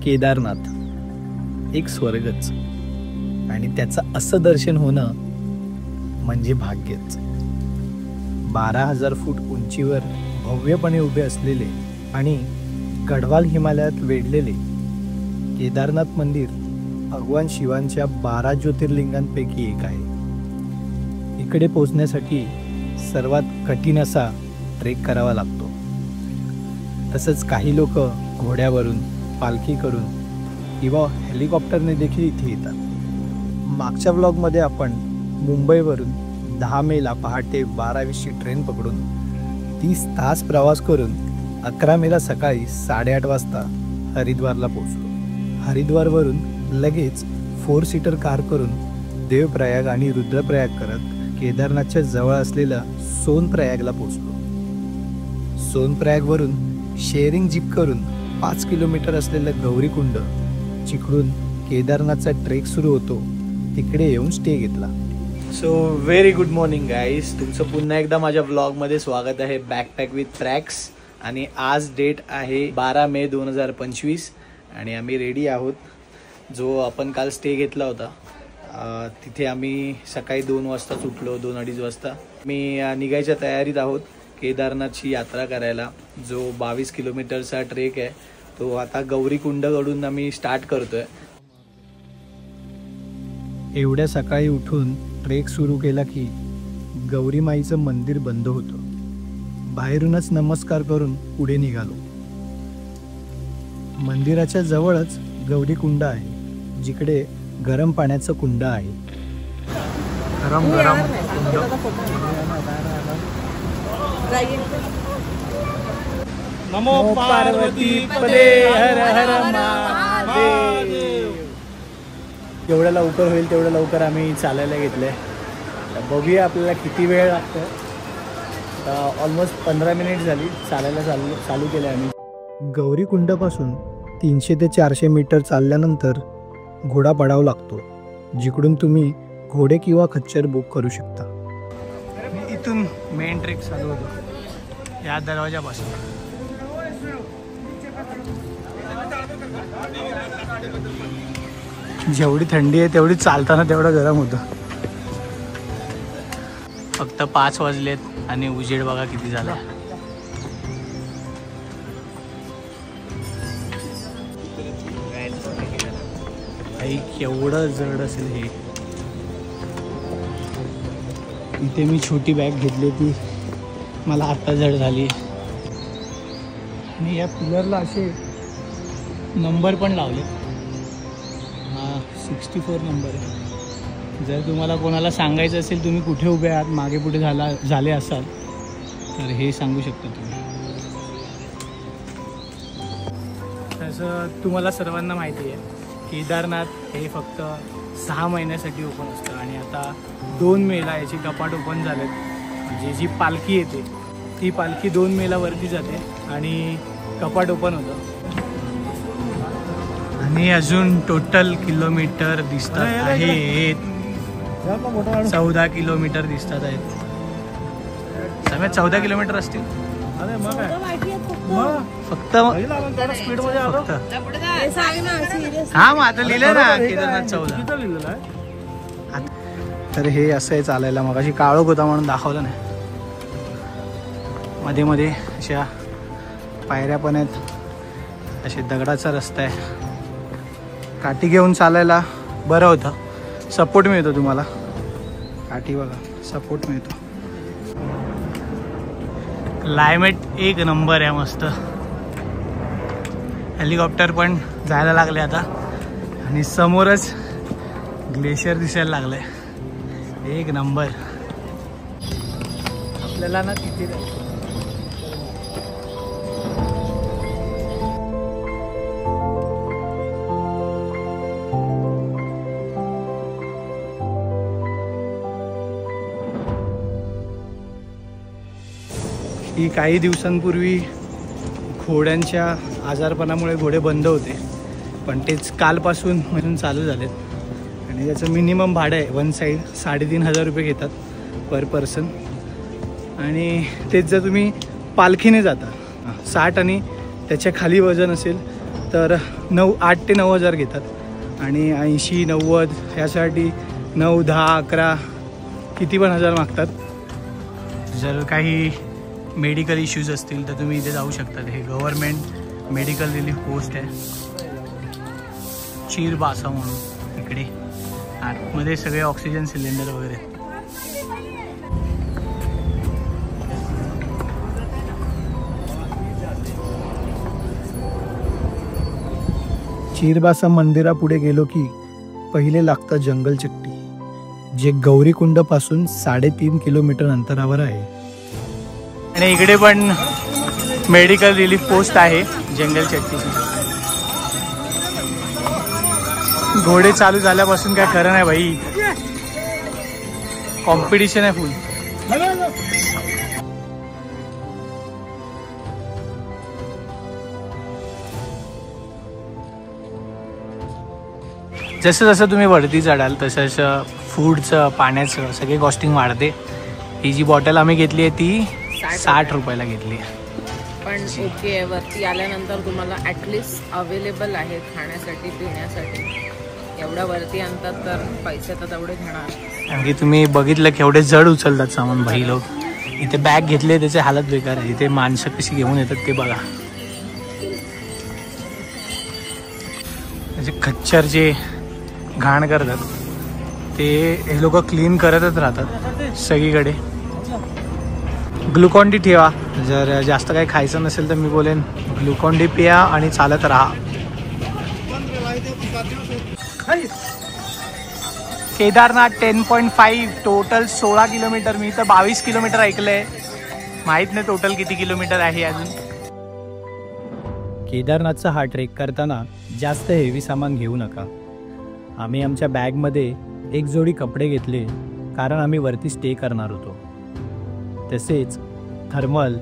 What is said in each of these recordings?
केदारनाथ एक स्वर्गच, आणि त्याचं असं दर्शन होणं म्हणजे भाग्यच. 12,000 फूट उंचीवर भव्यपणे उभे असलेले आणि गढवाल हिमालयात वेढलेले केदारनाथ मंदिर भगवान शिवांच्या 12 ज्योतिर्लिंगांपैकी एक आहे. इकडे पोहोचण्यासाठी सर्वात कठीण असा ट्रेक करावा लागतो. तसंच काही लोक घोड्यावरून, पालखी करून किंवा हेलिकॉप्टरने देखील इथे येतात. मागच्या व्लॉगमध्ये आपण मुंबईवरून 10 मेला पहाटे 12:20ची ट्रेन पकडून 30 तास प्रवास करून 11 मेला सकाळी 8:30 वाजता हरिद्वारला पोहोचलो. हरिद्वारवरून लगेच 4 सीटर कार करून देवप्रयाग आणि रुद्रप्रयाग करत केदारनाथच्या जवळ असलेल्या सोनप्रयागला पोहोचलो. सोनप्रयागवरून शेअरिंग जीप करून 5 किलोमीटर असलेलं गौरीकुंड, जिकडून केदारनाथचा ट्रेक सुरू होतो, तिकडे येऊन स्टे घेतला. So very good morning guys, तुमचं पुन्हा एकदा माझ्या व्लॉगमध्ये स्वागत आहे बॅकपॅक विथ ट्रॅक्स. आणि आज डेट आहे 12 मे 2025 आणि आम्ही रेडी आहोत. जो आपण काल स्टे घेतला होता तिथे आम्ही सकाळी 2 वाजता सुटलो, 2-2:30 वाजता. मी निघायच्या तयारीत आहोत केदारनाथची यात्रा करायला. जो 22 किलोमीटरचा ट्रेक आहे तो आता गौरीकुंडकडून आम्ही स्टार्ट करतोय. एवढ्या सकाळी उठून ट्रेक सुरू केला की गौरीमाईचं मंदिर बंद होतं. बाहेरूनच नमस्कार करून पुढे निघालो. मंदिराच्या जवळच गौरीकुंड आहे, जिकडे गरम पाण्याचं कुंड आहे. गरम गरम नमो पार्वती पदे हर हर महादेव. जेवढ्या लवकर होईल तेवढ्या लवकर आम्ही चालायला घेतलंय. बघूया आपल्याला किती वेळ लागतो. ऑलमोस्ट 15 मिनिट झाली चालायला चालू केलं आम्ही. गौरीकुंडापासून 300 ते 400 मीटर चालल्यानंतर घोडा पडावा लागतो, जिकडून तुम्ही घोडे किंवा खच्चर बुक करू शकता. इथून मेन ट्रेक चालू होतो या दरवाजापासून. जेवढी थंडी आहे तेवढी चालताना तेवढं गरम होतं. फक्त 5 वाजलेत आणि उजेड बघा किती झाला. केवढं जड असेल हे. इथे मी छोटी बॅग घेतली, ती मला आत्ता जड झाली. आणि या पिलरला असे नंबर पण लावले. हा 64 नंबर आहे. जर तुम्हाला कोणाला सांगायचं असेल तुम्ही कुठे उभे आहात, मागे पुढे झाले असाल तर हे सांगू शकता तुम्ही. तसं तुम्हाला सर्वांना माहिती आहे केदारनाथ हे फक्त 6 महिन्यासाठी ओपन असतं आणि आता 2 मेला याची कपाट ओपन झालेत. म्हणजे जी पालखी येते ती पालखी 2 मेला वरती जाते आणि कपाट ओपन होतं. आणि अजून टोटल किलोमीटर दिसतात आहेत 14 किलोमीटर दिसतात आहेत. सगळ्यात 14 किलोमीटर असतील. अरे मग फक्त हा मग आता लिहिलंय ना केदारनाथ 14 लिहिलेलं आहे. तर हे असं आहे चालायला. मग अशी काळोख होता म्हणून दाखवलं नाही. मध्ये मध्ये अशा पायऱ्या पण आहेत. असे दगडाचा रस्ता आहे. काठी घेऊन चालायला बरं होतं, सपोर्ट मिळतो तुम्हाला. काठी बघा, सपोर्ट मिळतो. क्लायमेट एक नंबर आहे, मस्त. हेलिकॉप्टर पण जायला लागले आता आणि समोरच ग्लेशियर दिसायला लागलंय. एक नंबर. आपल्याला ना तिथे ही काही दिवसांपूर्वी घोड्यांच्या आजारपणामुळे घोडे बंद होते, पण तेच कालपासून म्हणून चालू झालेत. आणि त्याचं मिनिमम भाडं आहे वन साईड 3,500 रुपये घेतात पर पर्सन. आणि तेच जर तुम्ही पालखीने जाता 60 आणि त्याच्या खाली वजन असेल तर 8 ते 9 हजार घेतात आणि 80, 90 ह्यासाठी 9, 10, 11 किती पण हजार मागतात. जर काही मेडिकल इश्यूज असतील तर तुम्ही इथे जाऊ शकता. हे गव्हर्मेंट मेडिकल रिलीफ पोस्ट आहे चीरबासा म्हणून. इकडे आतमध्ये सगळे ऑक्सिजन सिलेंडर वगैरे. चीरबासा मंदिरापुढे गेलो की पहिले लागतं जंगल चट्टी, जे गौरीकुंड पासून 3.5 किलोमीटर अंतरावर आहे. आणि इकडे पण मेडिकल रिलीफ पोस्ट आहे जंगल चट्टीची. घोडे चालू झाल्यापासून काय खरं नाही भाई, कॉम्पिटिशन आहे फुल. जसं जसं तुम्ही वरती चढाल तसं तसं फूडचं, पाण्याचं सगळे कॉस्टिंग वाढते. ही जी बॉटल आम्ही घेतली आहे ती 60 रुपयाला घेतली आहे. पण ओके आहे, वरती आल्यानंतर तुम्हाला ॲटलिस्ट अवेलेबल आहे खाण्यासाठी पिण्यासाठी. एवढ्या वरती आणतात तर पैसे तर तेवढे घेणार. कारण की तुम्ही बघितलं केवढे जड उचलतात सामान भाई लोक. इथे बॅग घेतले त्याचे हालत बेकार आहे. इथे माणसं कशी घेऊन येतात ते बघा. म्हणजे खच्चर जे घाण करतात ते हे लोक क्लीन करतच राहतात सगळीकडे. ग्लुकॉन डी ठेवा. जर जास्त काही खायचं नसेल तर मी बोलेन ग्लुकॉन डी पिया आणि चालत राहा. Kedarnath 10.5 total 16 kilometre. मी तर 22 किलोमीटर ऐकलंय, माहित नाही टोटल किती किलोमीटर आहे अजून. केदारनाथचा हा ट्रेक करताना जास्त हेवी सामान घेऊ नका. आम्ही आमच्या बॅगमध्ये एक जोडी कपडे घेतले कारण आम्ही वरती स्टे करणार होतो. तसेच thermal,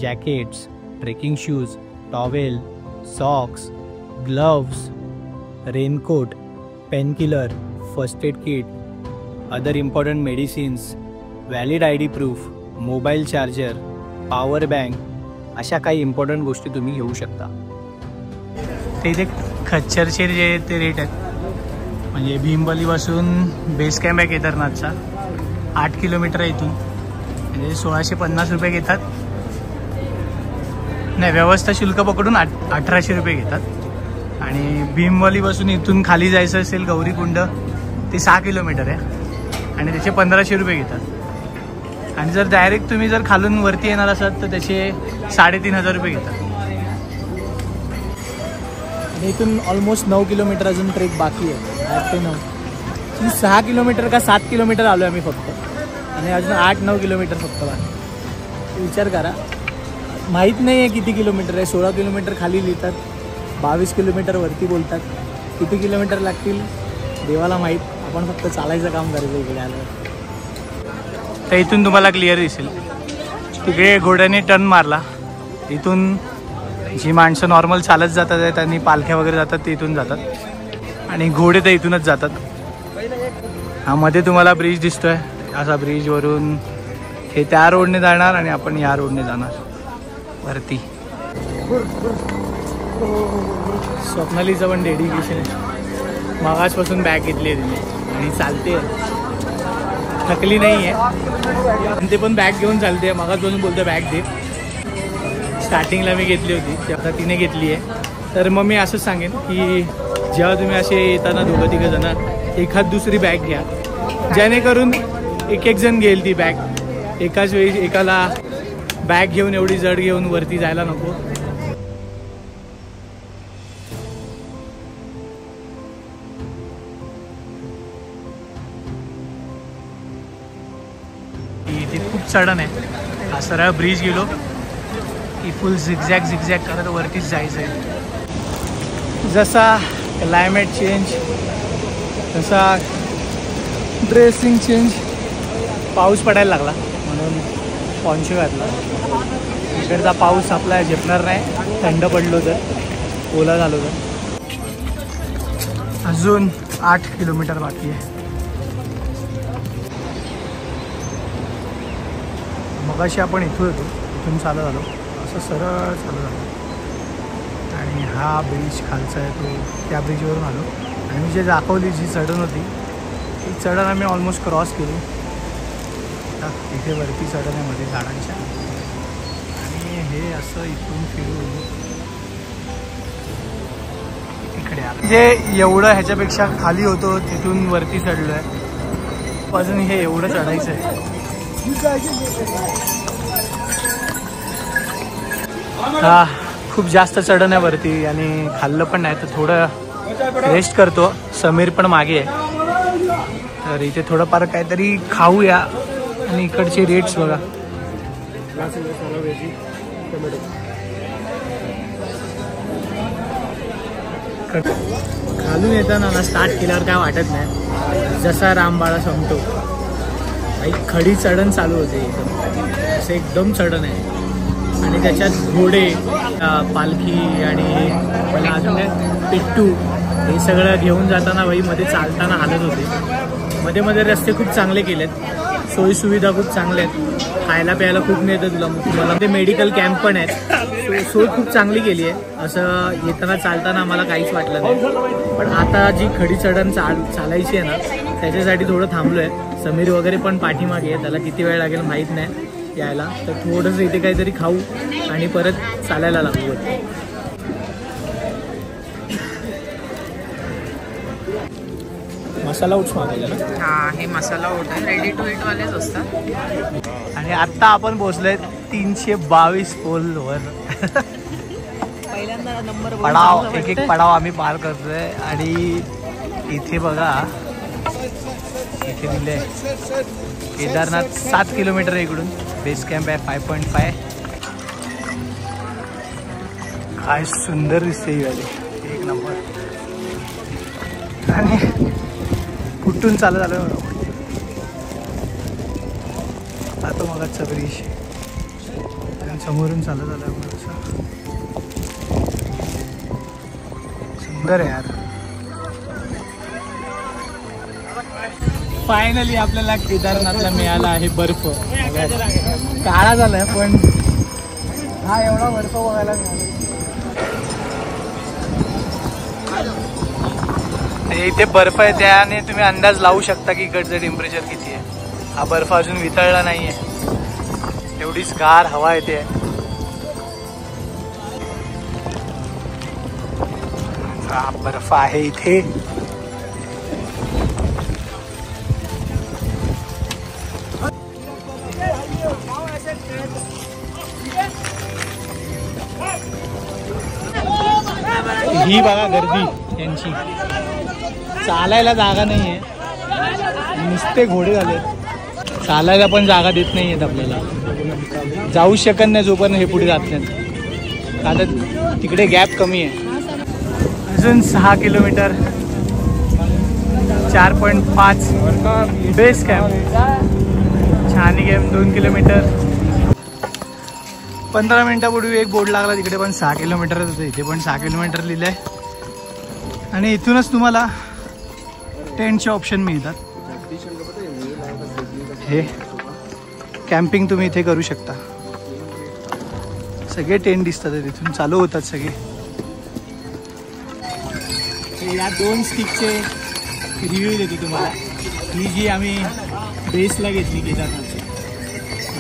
jackets, trekking shoes, towel, socks, gloves, raincoat, painkiller, first aid kit, other important medicines, valid ID proof, mobile charger, power bank अशा काही इम्पॉर्टंट गोष्टी तुम्ही घेऊ शकता. ते इथे खच्चरचे जे ते रेट आहेत, म्हणजे भीमबलीपासून बेस कॅम्प आहे केदारनाथचा 8 किलोमीटर आहे इथून. म्हणजे 1650 रुपये घेतात. नाही, व्यवस्था शुल्क पकडून 1800 रुपये घेतात. आणि भीमबलीपासून इथून खाली जायचं असेल गौरीकुंड ते 6 किलोमीटर आहे आणि त्याचे 1500 रुपये घेतात. आणि जर डायरेक्ट तुम्ही जर खालून वरती येणार असाल तर त्याचे 3500 रुपये घेतात. आणि इथून ऑलमोस्ट 9 किलोमीटर अजून ट्रेक बाकी आहे. 8 ते 9 6 किलोमीटर का 7 किलोमीटर आलो आम्ही फक्त. आणि अजून 8-9 किलोमीटर फक्त बाकी. विचार करा, माहीत नाही आहे किती किलोमीटर आहे. 16 किलोमीटर खाली लिहितात, 22 किलोमीटर वरती बोलतात. किती किलोमीटर लागतील देवाला माहीत. आपण फक्त चालायचं काम करायचं इकडे आलं तर. इथून तुम्हाला क्लिअर दिसेल. तिकडे घोड्याने टर्न मारला. इथून जी माणसं नॉर्मल चालत जातात त्यांनी पालख्या वगैरे जातात ते इथून जातात. आणि घोडे तर इथूनच जातात. हा मध्ये तुम्हाला ब्रिज दिसतोय, असा ब्रिजवरून हे त्या रोडने जाणार आणि आपण या रोडने जाणार वरती. स्वप्नालीचं पण डेडिकेशन आहे. मागासपासून बॅग घेतली आहे तिने आणि चालते, थकली नाही आहे. आणि ते पण बॅग घेऊन चालते. मागासपासून बोलते बॅग दे. स्टार्टिंगला मी घेतली होती, ती आता तिने घेतली आहे. तर मग मी असंच सांगेन की जेव्हा तुम्ही असे येताना 2-3 जण एखाद दुसरी बॅग घ्या, जेणेकरून एक जण घेईल ती बॅग. एकाच वेळी एकाला बॅग घेऊन एवढी जड घेऊन वरती जायला नको. इथे खूप चढण आहे. हा सरळ ब्रिज गेलो की फुल झिगझॅग करत वरतीच जायचं आहे. जसा क्लायमेट चेंज तसा ड्रेसिंग चेंज. पाऊस पडायला लागला म्हणून पॉन्चो घातला. इकडचा पाऊस आपला झेपणार नाही, थंड पडलो तर, ओला झालो तर. अजून 8 किलोमीटर बाकी आहे. मगाशी आपण इथून येतो, इथून चालू झालो, असं सरळ चालू झालो आणि हा ब्रिज खालचा आहे तो त्या ब्रिजवरून आलो. आणि मी जे दाखवली जी चढण होती ती चढण आम्ही ऑलमोस्ट क्रॉस केली. इथे वरती चढण आहे मध्ये झाडांच्या. आणि हे असं इथून फिरून इकडे आलं. जे एवढं ह्याच्यापेक्षा खाली होतो तिथून वरती चढलो आहे. अजून हे एवढं चढायचं आहे. हा खूप जास्त चढण आहे वरती आणि खाल्लं पण नाही तर थोडं रेस्ट करतो. समीर पण मागे आहे तर इथे थोडंफार काहीतरी खाऊया. आणि इकडचे रेट्स बघा. खालून येताना ना स्टार्ट केल्यावर काय वाटत नाही. जसा रामबाळा संपतो एक खडी चढण चालू होते इथं. असं एकदम चढण आहे आणि त्याच्यात घोडे पालखी आणि मला अजून पिट्टू हे सगळं घेऊन जाताना बाई मध्ये चालताना हालत होते. मध्ये मध्ये रस्ते खूप चांगले केलेत. सोयीसुविधा खूप चांगल्या आहेत. खायला प्यायला खूप मिळतं तुम्हाला. ते मेडिकल कॅम्प पण आहेत. सोय खूप चांगली केली आहे. असं येताना चालताना आम्हाला काहीच वाटलं नाही. पण आता जी खडी चढण चालायची आहे ना त्याच्यासाठी थोडं थांबलो आहे. समीर वगैरे पण पाठीमागे आहे. त्याला किती वेळ लागेल माहीत नाही यायला. तर थोडंसं इथे काहीतरी खाऊ आणि परत चालायला लागू. मसाला ओट्स मागवला ना. हा हे मसाला ओट आहे. रेडी टू इट वालेच असतात. आणि आता आपण पोहोचलोय 322 पोलवर. पहिल्यांदा नंबर पडाव एक एक पडाव आम्ही पार करतोय. आणि इथे बघा इथे दिलंय केदारनाथ 7 किलोमीटर इकडून. बेस कॅम्प आहे 5.5. काय सुंदर दिसते ही व्हॅली. एक नंबर. आणि कुठून चालत आलं आता मग ब्रिज समोरून चालत आलं. सुंदर आहे यार. फायनली आपल्याला केदारनाथला मिळाला आहे बर्फ. काळा झालाय पण हा एवढा बर्फ बघायला मिळाला. इथे बर्फ आहे त्याने तुम्ही अंदाज लावू शकता की इकडचं टेम्परेचर किती आहे. हा बर्फ अजून वितळला नाहीये. एवढीच गार हवा येते. हा बर्फ आहे इथे. ही बघा गर्दी यांची. चालायला जागा नाहीये. नुसते घोडे झाले. चालायला पण जागा देत नाहीयेत आपल्याला. जाऊ शकत नाही जोपर्यंत हे पुढे जात नाहीत. आता तिकडे गॅप कमी आहे. अजून 6 किलोमीटर. 4.5 base camp. छानी कॅम्प 2 किलोमीटर. 15 मिनिटापूर्वी एक बोर्ड लागला तिकडे पण 6 किलोमीटर होतं. इथे पण 6 किलोमीटर लिहिलंय. आणि इथूनच तुम्हाला टेंटचे ऑप्शन मिळतात. हे कॅम्पिंग तुम्ही इथे करू शकता. सगळे टेंट दिसतात तिथून चालू होतात सगळे. या 2 स्टिकचे रिव्ह्यू देतो तुम्हाला. ही जी आम्ही बेसला घेतली केदारनाथची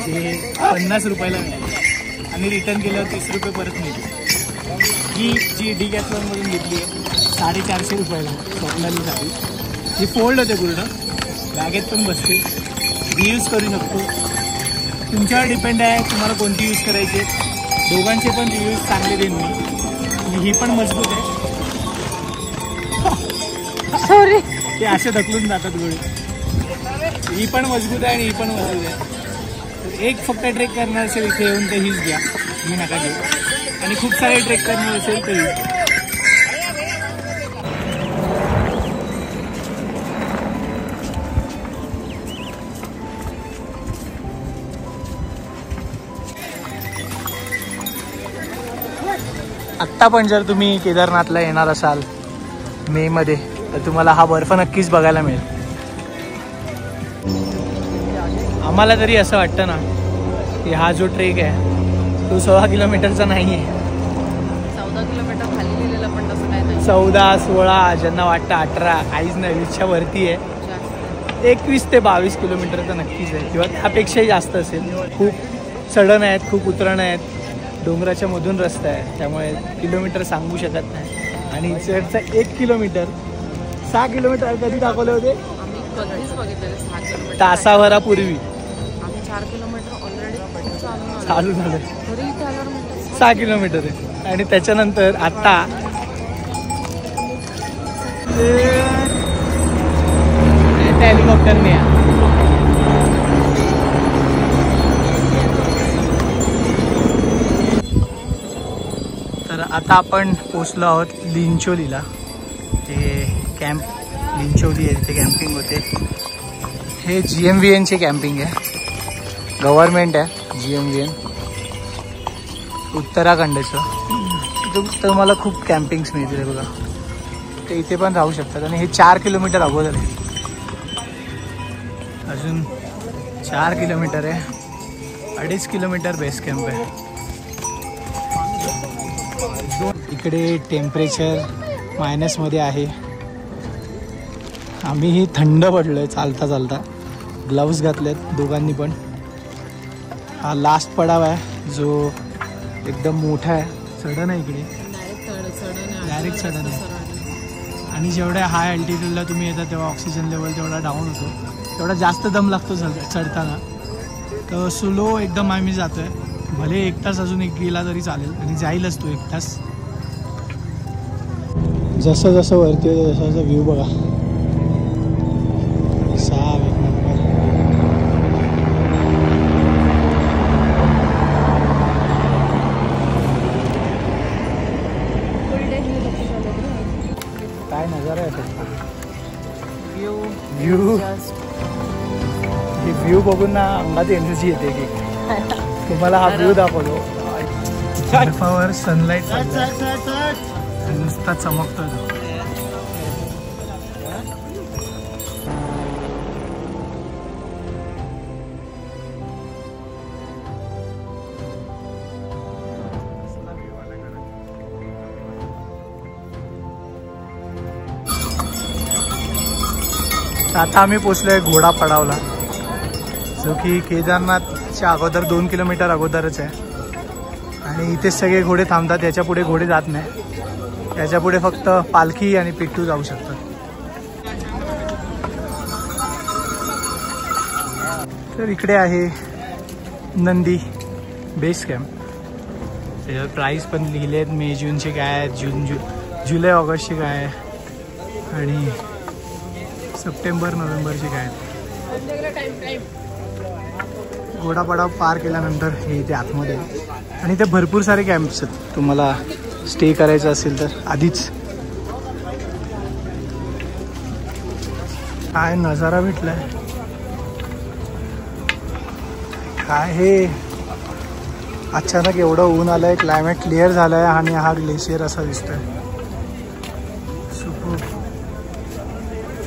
ते 50 रुपयाला मिळाली आणि रिटर्न केल्यावर 30 रुपये परत मिळते. ही जी डिकॅथलॉनमधून घेतली आहे 450 रुपयाला स्वप्नाली साडी. ही फोल्ड होते पूर्ण. बॅगेत पण बसते. रियूज करू शकतो. तुमच्यावर डिपेंड आहे तुम्हाला कोणती यूज करायची. दोघांचे पण रिव्ह्यूज चांगले देईन मी. ही पण मजबूत आहे. सॉरी ते असे ढकलून जातात गोळी. ही पण मजबूत आहे आणि ही पण मजबूत आहे. एक फक्त ट्रेक करणार असेल इथे येऊन तर हीच घ्या. मी नका घेऊ. आणि खूप सारे ट्रेक करणार असेल तर आत्ता पण जर तुम्ही केदारनाथला येणार असाल मे मध्ये तर तुम्हाला हा बर्फ नक्कीच बघायला मिळेल. आम्हाला तरी असं वाटतं ना की हा जो ट्रेक आहे तो 16 किलोमीटरचा नाही आहे. 14 किलोमीटर खाली लिहिलेलं पण तसं काय नाही. 14, 16 ज्यांना वाटतं 18 काहीच नाही, 20च्या वरती आहे. 21 ते 22 किलोमीटर तर नक्कीच आहे किंवा त्यापेक्षाही जास्त असेल. खूप चढण आहेत, खूप उतरण आहेत, डोंगराच्या मधून रस्ता आहे, त्यामुळे किलोमीटर सांगू शकत नाही. आणि इकडचा 1 किलोमीटर 6 किलोमीटर कधी दाखवले होते? आम्ही कधीच बघितलेलं 6 किलोमीटर. तासाभरापूर्वी आम्ही 4 किलोमीटर ऑलरेडी चालू झालं. तरी इथे आल्यावर म्हणतात 6 किलोमीटर आहे. आणि त्याच्यानंतर आता हेलिकॉप्टरने तर आता आपण पोचलो आहोत लिंचोलीला. हे कॅम्प लिंचोली आहे, तिथे कॅम्पिंग होते. हे GMVNचे कॅम्पिंग आहे, गव्हर्नमेंट आहे GMVN उत्तराखंडचं. तर मला खूप कॅम्पिंग्स मिळतील बघा, ते इथे पण राहू शकतात. आणि हे 4 किलोमीटर अगोदर आहे, अजून 4 किलोमीटर आहे. 2.5 किलोमीटर बेस कॅम्प आहे. इकडे टेम्परेचर मायनसमध्ये आहे. आम्हीही थंड पडलो आहे चालता चालता. ग्लव्स घातलेत दोघांनी पण. हा लास्ट पडाव आहे जो एकदम मोठा आहे. चढण आहे इकडे, डायरेक्ट चढण आहे. आणि जेवढ्या हाय अल्टिट्यूडला तुम्ही येता तेव्हा ऑक्सिजन लेवल तेवढा डाऊन होतो, तेवढा जास्त दम लागतो चढताना. तर स्लो एकदम आम्ही जातो आहे. भले 1 तास अजून गेला तरी चालेल, आणि जाईलच तो 1 तास. जसं जसं वरती होतं तसं जसं व्ह्यू बघा. काय नजारा आहे व्ह्यू बघून ना अंगात एनर्जी येते की. तुम्हाला हा व्ह्यू दाखवतो. बर्फावर सनलाईट नुसता चमकतो. आता आम्ही पोचलोय घोडा पडावला, जो की केदारनाथच्या अगोदर 2 किलोमीटर अगोदरच आहे. आणि इथे सगळे घोडे थांबतात, याच्या पुढे घोडे जात नाही. याच्या पुढे फक्त पालखी आणि पिट्टू जाऊ शकतात. तर इकडे आहे नंदी बेस कॅम्प. त्याच्यावर प्राईस पण लिहिले आहेत. मे जूनचे काय आहेत, जुलै ऑगस्टचे काय आहे, आणि सप्टेंबर नोव्हेंबरचे काय आहेत. घोडापडाव पार केल्यानंतर हे इथे आतमध्ये आहे. आणि इथे भरपूर सारे कॅम्प्स आहेत. तुम्हाला स्टे करायचं असेल तर आधीच. काय नजारा भेटलाय, काय हे. अचानक एवढं ऊन आलंय, क्लायमेट क्लिअर झालंय, आणि हा ग्लेशियर असा दिसतोय. सुपर,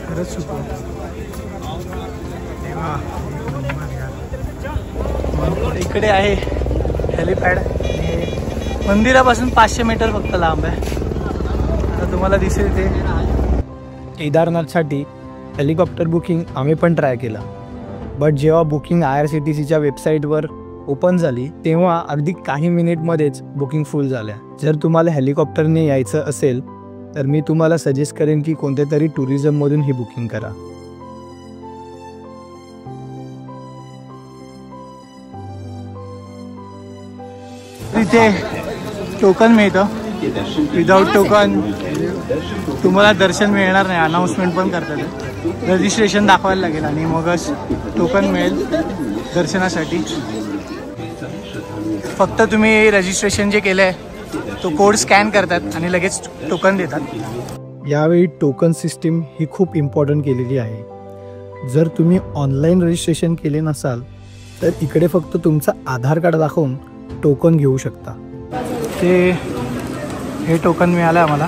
खरंच सुपर. इकडे आहे हेलिपॅड. मंदिरापासून 500 मीटर फक्त लांब आहे. आता तुम्हाला दिसेल ते. केदारनाथसाठी हेलिकॉप्टर बुकिंग आम्ही पण ट्राय केला, बट जेव्हा बुकिंग IRCTCच्या वेबसाईटवर ओपन झाली तेव्हा अगदी काही मिनिटमध्येच बुकिंग फुल झाल्या. जर तुम्हाला हेलिकॉप्टरने यायचं असेल तर मी तुम्हाला सजेस्ट करेन की कोणत्या तरी टुरिझममधून ही बुकिंग करा. इथे टोकन मिळतं. विदाऊट टोकन तुम्हाला दर्शन मिळणार नाही. अनाऊन्समेंट पण करतात. रजिस्ट्रेशन दाखवायला लागेल आणि मगच टोकन मिळेल दर्शनासाठी. फक्त तुम्ही रजिस्ट्रेशन जे केलं आहे तो कोड स्कॅन करतात आणि लगेच टोकन देतात. यावेळी टोकन सिस्टीम ही खूप इम्पॉर्टंट केलेली आहे. जर तुम्ही ऑनलाईन रजिस्ट्रेशन केले नसाल तर इकडे फक्त तुमचं आधार कार्ड दाखवून टोकन घेऊ शकता. हे टोकन मिळालं आम्हाला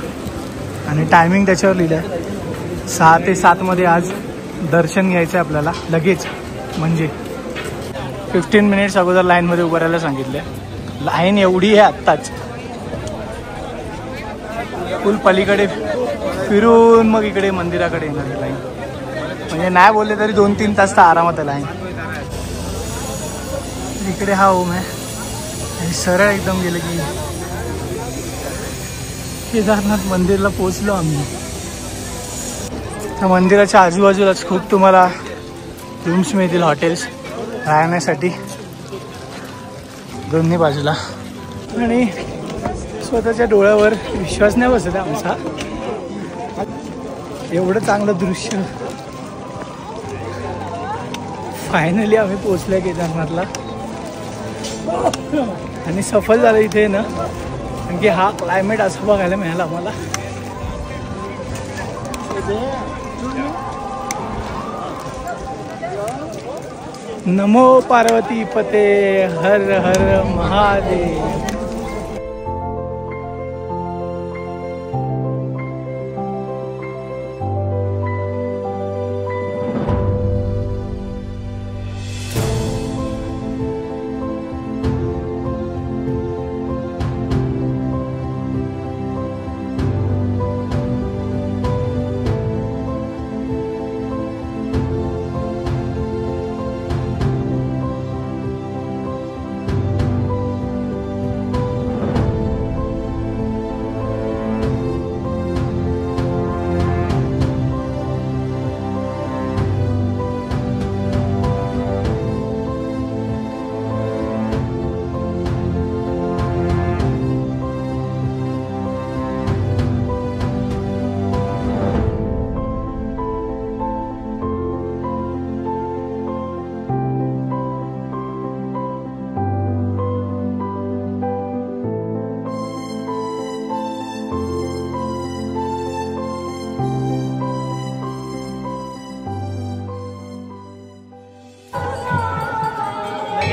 आणि टायमिंग त्याच्यावर लिहिलं आहे 6 ते 7 मध्ये आज दर्शन घ्यायचं आहे आपल्याला लगेच. म्हणजे 15 मिनिट्स अगोदर लाईनमध्ये उभं राहायला सांगितलं. लाईन एवढी आहे आत्ताच. पूल पलीकडे फिरून मग इकडे मंदिराकडे येणार लाईन. म्हणजे नाही बोलले तरी 2-3 तास तर आरामात लाईन. इकडे हा ओम आहे आणि सरळ एकदम गेलं की केदारनाथ मंदिरला पोहोचलो आम्ही. त्या मंदिराच्या आजूबाजूलाच खूप तुम्हाला रूम्स मिळतील, हॉटेल्स राहण्यासाठी दोन्ही बाजूला. आणि स्वतःच्या डोळ्यावर विश्वास नाही बसत आमचा, एवढं चांगलं दृश्य. फायनली आम्ही पोहोचलोय केदारनाथला आणि सफल झालं इथे ना, कारण की हा क्लायमेट असं बघायला मिळाला आम्हाला. नमो पार्वती पते हर हर महादेव.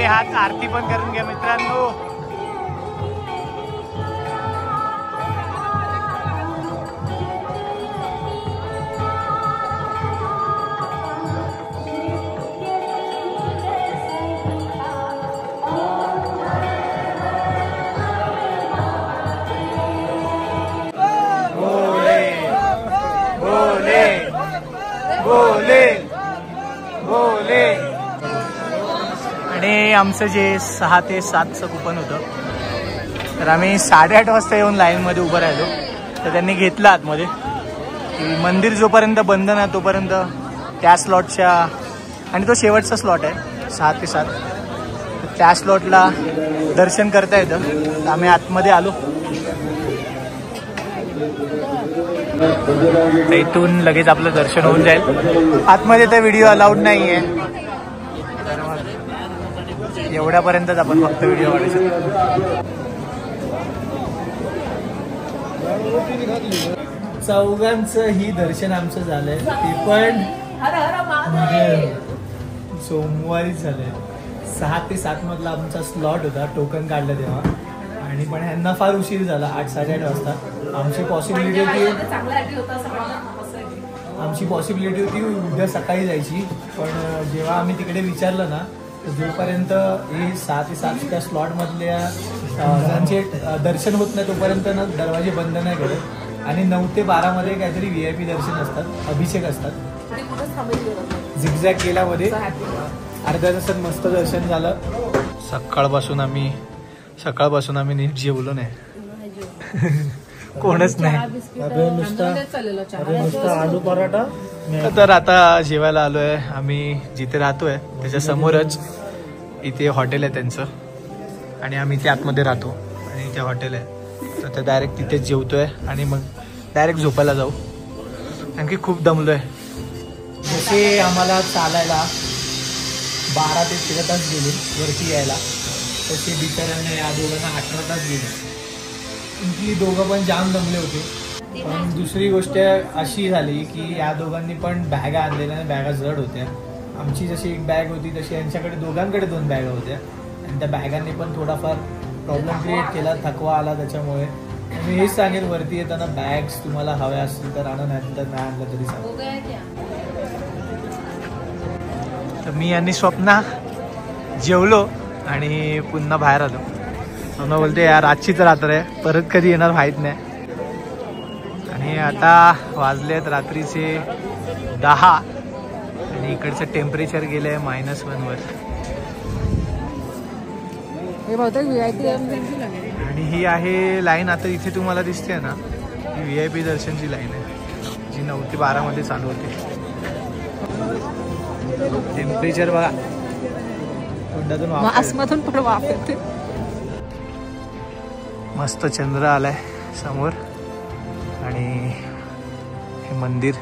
हात आरती पण करून घ्या मित्रांनो. बोले बोले बोले बोले. आणि आमचं जे 6 ते 7चं कुपन होतं, तर आम्ही 8:30 वाजता येऊन लाईनमध्ये उभं राहिलो. तर त्यांनी घेतलं आतमध्ये की मंदिर जोपर्यंत बंद ना तोपर्यंत त्या स्लॉटच्या, आणि तो शेवटचा स्लॉट आहे 6 ते 7, तर त्या स्लॉटला दर्शन करता येतं. तर आम्ही आतमध्ये आलो. तर इथून लगेच आपलं दर्शन होऊन जाईल. आतमध्ये तर व्हिडिओ अलाउड नाही आहे, तर मग एवढ्यापर्यंतच आपण फक्त व्हिडिओ काढू शकतो. चौघांचं ही दर्शन आमचं झालंय, ते पण म्हणजे सोमवारीच झालंय. 6 ते 7 मधला आमचा स्लॉट होता, टोकन काढलं तेव्हा, आणि पण ह्यांना फार उशीर झाला 8-8:30 वाजता. आमची पॉसिबिलिटी होती उद्या सकाळी जायची, पण जेव्हा आम्ही तिकडे विचारलं ना, तर जोपर्यंत हे 6 ते 7 त्या स्लॉटमधल्या त्यांचे दर्शन होत नाही तोपर्यंत ना दरवाजे बंद नाही करत. आणि 9 ते 12 मध्ये काहीतरी VIP दर्शन असतात, अभिषेक असतात. झिगझॅग केल्यामध्ये अर्ध्या तासात मस्त दर्शन झालं. सकाळपासून आम्ही नीट जेवलो नाही. कोणच नाही. आलू पराठा. तर आता जेवायला आलोय आम्ही. जिथे राहतोय त्याच्या समोरच इथे हॉटेल आहे त्यांचं, आणि आम्ही ते आतमध्ये राहतो आणि इथे हॉटेल आहे. तर ते डायरेक्ट तिथेच जेवतोय आणि मग डायरेक्ट झोपायला जाऊ, आणखी खूप दमलोय. जसे आम्हाला चालायला 12 ते 13 तास गेले वरती यायला, तसे बिचाऱ्यांना या दोघांना 18 तास गेले. ती दोघं पण जाम दमले होते. पण दुसरी गोष्ट अशी झाली की या दोघांनी पण बॅगा आणलेल्या, बॅगा जड होत्या. आमची जशी एक बॅग होती तशी यांच्याकडे दोघांकडे 2 बॅगा होत्या, आणि त्या बॅगांनी पण थोडाफार प्रॉब्लेम क्रिएट केला, थकवा आला त्याच्यामुळे. मी हेच सांगेन, वरती येताना बॅग्स तुम्हाला हव्या असतील तर आणा, नाही तर नाही आणलं तरी सांग. तर मी आणि स्वप्ना जेवलो आणि पुन्हा बाहेर आलो. स्वप्ना बोलते यार आजचीच रात्र आहे, परत कधी येणार माहीत नाही. आणि आता वाजलेत रात्रीचे 10 आणि इकडचं टेम्परेचर गेलंय -1 वर. हे बहुतेक VIP आणि ही आहे लाईन. आता इथे तुम्हाला दिसते ना, ही VIP दर्शनची लाईन आहे जी 9 ते 12 मध्ये चालू होते. टेम्परेचर बघा, तोंडातून वाफ येते. मास्कमधून पण वाफ येते. मस्त चंद्र आलाय समोर आणि हे मंदिर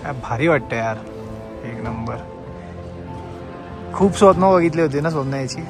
काय भारी वाटतं यार, एक नंबर. खूप स्वप्न बघितले होते ना सोन्याची.